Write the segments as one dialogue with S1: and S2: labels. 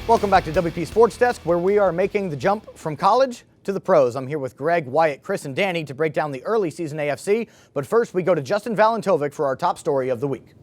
S1: Welcome back to WP Sports Desk, where we are making the jump from college to the pros. I'm here with Greg, Wyatt, Chris, and Danny to break down the early season AFC. But first, we go to Justin Valentovic for our top story of the week.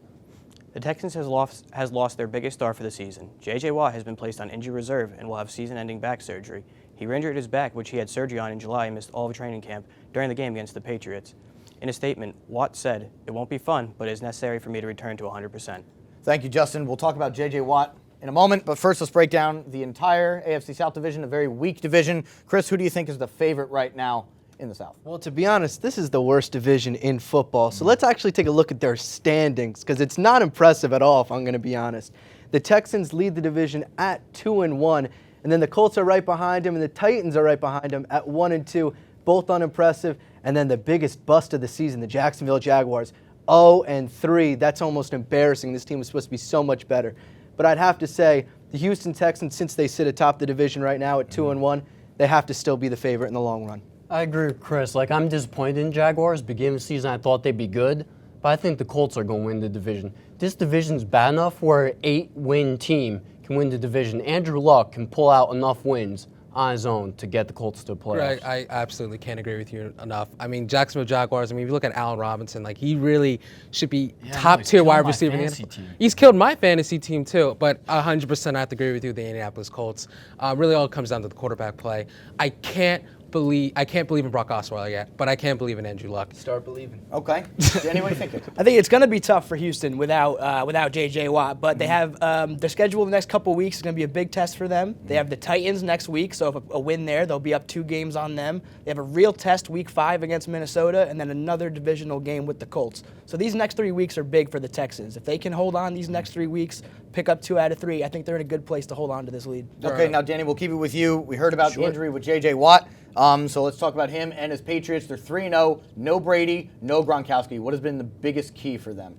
S2: The Texans has lost their biggest star for the season. J.J. Watt has been placed on injury reserve and will have season-ending back surgery. He re-injured his back, which he had surgery on in July, and missed all of training camp during the game against the Patriots. In a statement, Watt said, "It won't be fun, but it is necessary for me to return to 100%.
S1: Thank you, Justin. We'll talk about J.J. Watt in a moment, but first let's break down the entire AFC South division, a very weak division. Chris, who do you think is the favorite right now in the South?
S3: Well, to be honest, this is the worst division in football. So let's actually take a look at their standings, because it's not impressive at all, if I'm going to be honest. The Texans lead the division at 2-1, and then the Colts are right behind them, and the Titans are right behind them at 1-2, both unimpressive. And then the biggest bust of the season, the Jacksonville Jaguars, 0-3. That's almost embarrassing. This team was supposed to be so much better. But I'd have to say the Houston Texans, since they sit atop the division right now at 2-1, they have to still be the favorite in the long run.
S4: I agree with Chris. I'm disappointed in Jaguars. Beginning of the season, I thought they'd be good, but I think the Colts are going to win the division. This division's bad enough where an 8-win team can win the division. Andrew Luck can pull out enough wins on his own to get the Colts to the playoffs.
S5: Greg, I absolutely can't agree with you enough. I mean, Jacksonville Jaguars, if you look at Allen Robinson, he really should be top-tier wide receiver in the NFL. He's killed my fantasy team too, but 100% I have to agree with you, the Indianapolis Colts. Really all comes down to the quarterback play. I can't believe in Brock Osweiler yet, but I can't believe in Andrew Luck.
S3: Start believing.
S1: Okay. Danny, what do you think?
S6: I think it's going to be tough for Houston without J.J. Watt, but they have their schedule the next couple of weeks is going to be a big test for them. They have the Titans next week, so if a win there, they'll be up 2 games on them. They have a real test week 5 against Minnesota, and then another divisional game with the Colts. So these next 3 weeks are big for the Texans. If they can hold on these next 3 weeks, pick up 2 out of 3, I think they're in a good place to hold on to this lead.
S1: Okay, now Danny, we'll keep it with you. We heard about the injury with J.J. Watt. So let's talk about him and his Patriots. They're 3-0, no Brady, no Gronkowski. What has been the biggest key for them?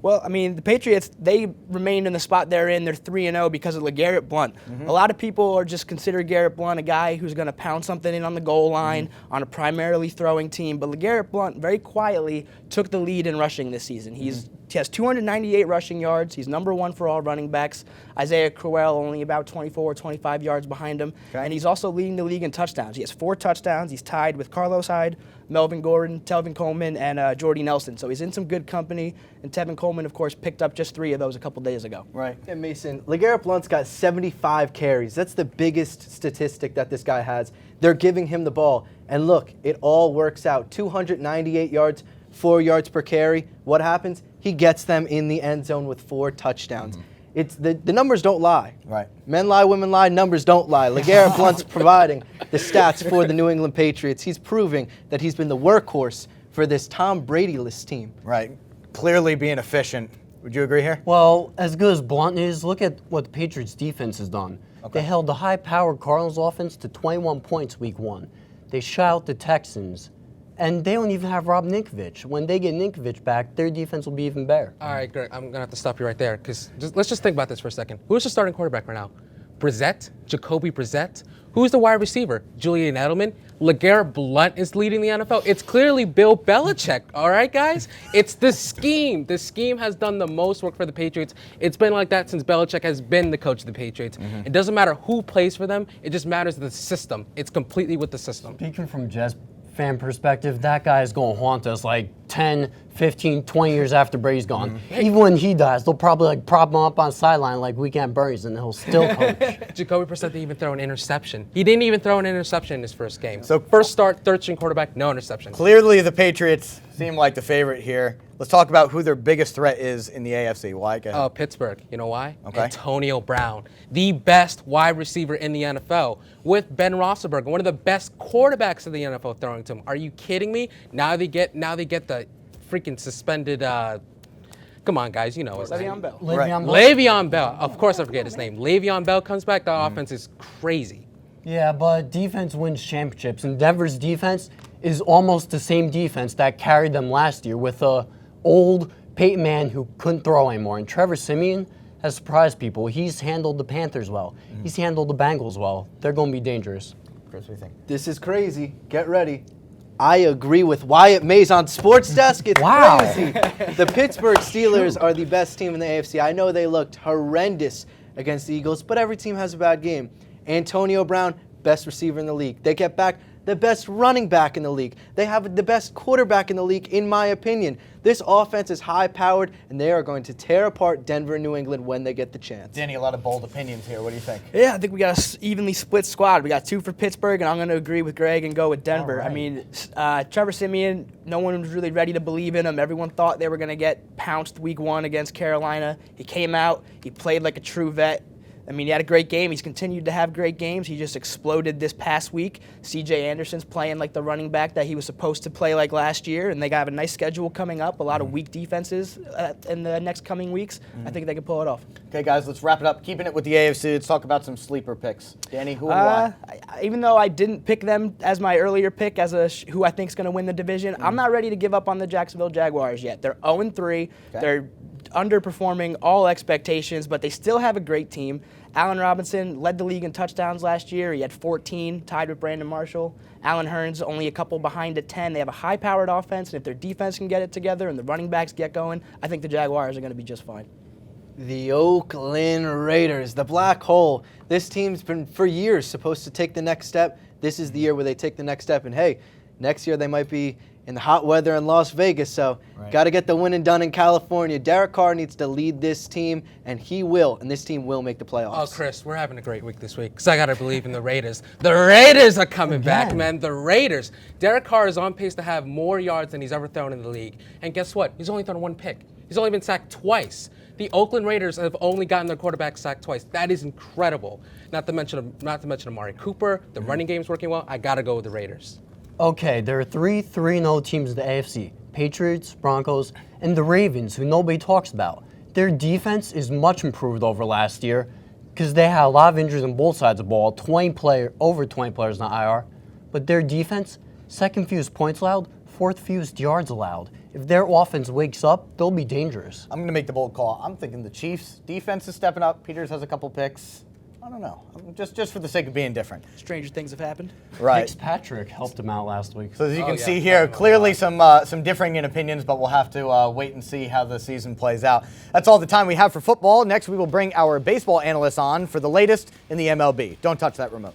S6: Well, I mean, the Patriots, they remained in the spot they're in. They're 3-0 because of LeGarrette Blount. A lot of people are just consider Garrett Blount a guy who's going to pound something in on the goal line on a primarily throwing team. But LeGarrette Blount very quietly took the lead in rushing this season. He has 298 rushing yards. He's number 1 for all running backs. Isaiah Crowell only about 24 or 25 yards behind him. Okay. And he's also leading the league in touchdowns. He has 4 touchdowns. He's tied with Carlos Hyde, Melvin Gordon, Telvin Coleman, and Jordy Nelson. So he's in some good company. And Tevin Coleman, of course, picked up just 3 of those a couple days ago.
S1: Right.
S3: And Mason, LeGarrette Blount's got 75 carries. That's the biggest statistic that this guy has. They're giving him the ball. And look, it all works out. 298 yards, 4 yards per carry. What happens? He gets them in the end zone with 4 touchdowns. It's the numbers don't lie.
S1: Right.
S3: Men lie, women lie, numbers don't lie. LeGarrette Blount's providing the stats for the New England Patriots. He's proving that he's been the workhorse for this Tom Brady-less team.
S1: Right. Clearly being efficient. Would you agree here?
S4: Well, as good as Blount is, look at what the Patriots defense has done.
S1: Okay.
S4: They held the high-powered Cardinals offense to 21 points week 1. They shut out the Texans. And they don't even have Rob Ninkovich. When they get Ninkovich back, their defense will be even better.
S5: All right, Greg, I'm going to have to stop you right there, because let's just think about this for a second. Who's the starting quarterback right now? Brissett? Jacoby Brissett? Who's the wide receiver? Julian Edelman? LeGarrette Blount is leading the NFL. It's clearly Bill Belichick, all right, guys? It's the scheme. The scheme has done the most work for the Patriots. It's been like that since Belichick has been the coach of the Patriots. It doesn't matter who plays for them. It just matters the system. It's completely with the system.
S4: Speaking from Jets fan perspective, that guy is going to haunt us 10, 15, 20 years after Brady's gone. Even when he dies, they'll probably prop him up on the sideline like weekend Burns, and he'll still coach.
S5: Jacoby Brissett didn't even throw an interception. He didn't even throw an interception in his first game. So first start, third string quarterback, no interception.
S1: Clearly the Patriots seem like the favorite here. Let's talk about who their biggest threat is in the AFC. Why? Go ahead.
S5: Pittsburgh. You know why?
S1: Okay.
S5: Antonio Brown, the best wide receiver in the NFL, with Ben Roethlisberger, one of the best quarterbacks in the NFL, throwing to him. Are you kidding me? Now they get the freaking suspended. Come on, guys, you know his name.
S6: Le'Veon Bell.
S5: Le'Veon Bell. Of course, I forget his name. Le'Veon Bell comes back. The offense is crazy.
S4: Yeah, but defense wins championships, and Denver's defense is almost the same defense that carried them last year with a old Peyton Manning who couldn't throw anymore. And Trevor Siemian has surprised people. He's handled the Panthers well. He's handled the Bengals well. They're going to be dangerous.
S1: Chris, what do you think?
S3: This is crazy. Get ready. I agree with Wyatt Mayes on Sports Desk. It's crazy. The Pittsburgh Steelers are the best team in the AFC. I know they looked horrendous against the Eagles, but every team has a bad game. Antonio Brown, best receiver in the league. They get back the best running back in the league. They have the best quarterback in the league, in my opinion. This offense is high-powered, and they are going to tear apart Denver and New England when they get the chance.
S1: Danny, a lot of bold opinions here. What do you think?
S6: Yeah, I think we got an evenly split squad. We got 2 for Pittsburgh, and I'm going to agree with Greg and go with Denver.
S1: All right.
S6: I mean, Trevor Siemian, no one was really ready to believe in him. Everyone thought they were going to get pounced week 1 against Carolina. He came out. He played like a true vet. I mean, he had a great game. He's continued to have great games. He just exploded this past week. C.J. Anderson's playing like the running back that he was supposed to play like last year, and they have a nice schedule coming up, a lot of weak defenses in the next coming weeks. I think they can pull it off.
S1: Okay, guys, let's wrap it up. Keeping it with the AFC, let's talk about some sleeper picks. Danny, who and why?
S6: Even though I didn't pick them as my earlier pick as who I think is going to win the division, I'm not ready to give up on the Jacksonville Jaguars yet. They're 0-3. Okay. They're underperforming all expectations, but they still have a great team. Allen Robinson led the league in touchdowns last year. He had 14, tied with Brandon Marshall. Allen Hurns only a couple behind at 10. They have a high-powered offense, and if their defense can get it together and the running backs get going, I think the Jaguars are going to be just fine.
S3: The Oakland Raiders, the black hole. This team's been for years supposed to take the next step. This is the year where they take the next step, and hey, next year they might be in the hot weather in Las Vegas, so got to get the winning done in California. Derek Carr needs to lead this team, and he will, and this team will make the playoffs.
S5: Oh, Chris, we're having a great week this week because I got to believe in the Raiders. The Raiders are coming back, man. The Raiders. Derek Carr is on pace to have more yards than he's ever thrown in the league. And guess what? He's only thrown 1 pick. He's only been sacked twice. The Oakland Raiders have only gotten their quarterback sacked twice. That is incredible. Not to mention Amari Cooper. The running game's working well. I got to go with the Raiders.
S4: Okay, there are 3 3-0 teams in the AFC. Patriots, Broncos, and the Ravens, who nobody talks about. Their defense is much improved over last year because they had a lot of injuries on both sides of the ball, over 20 players on IR. But their defense, second fewest points allowed, fourth fewest yards allowed. If their offense wakes up, they'll be dangerous.
S1: I'm going to make the bold call. I'm thinking the Chiefs' defense is stepping up. Peters has a couple picks. I don't know. Just for the sake of being different.
S6: Stranger things have happened.
S1: Right.
S4: Fitzpatrick helped him out last week.
S1: So as you can see here, clearly some differing in opinions, but we'll have to wait and see how the season plays out. That's all the time we have for football. Next, we will bring our baseball analysts on for the latest in the MLB. Don't touch that remote.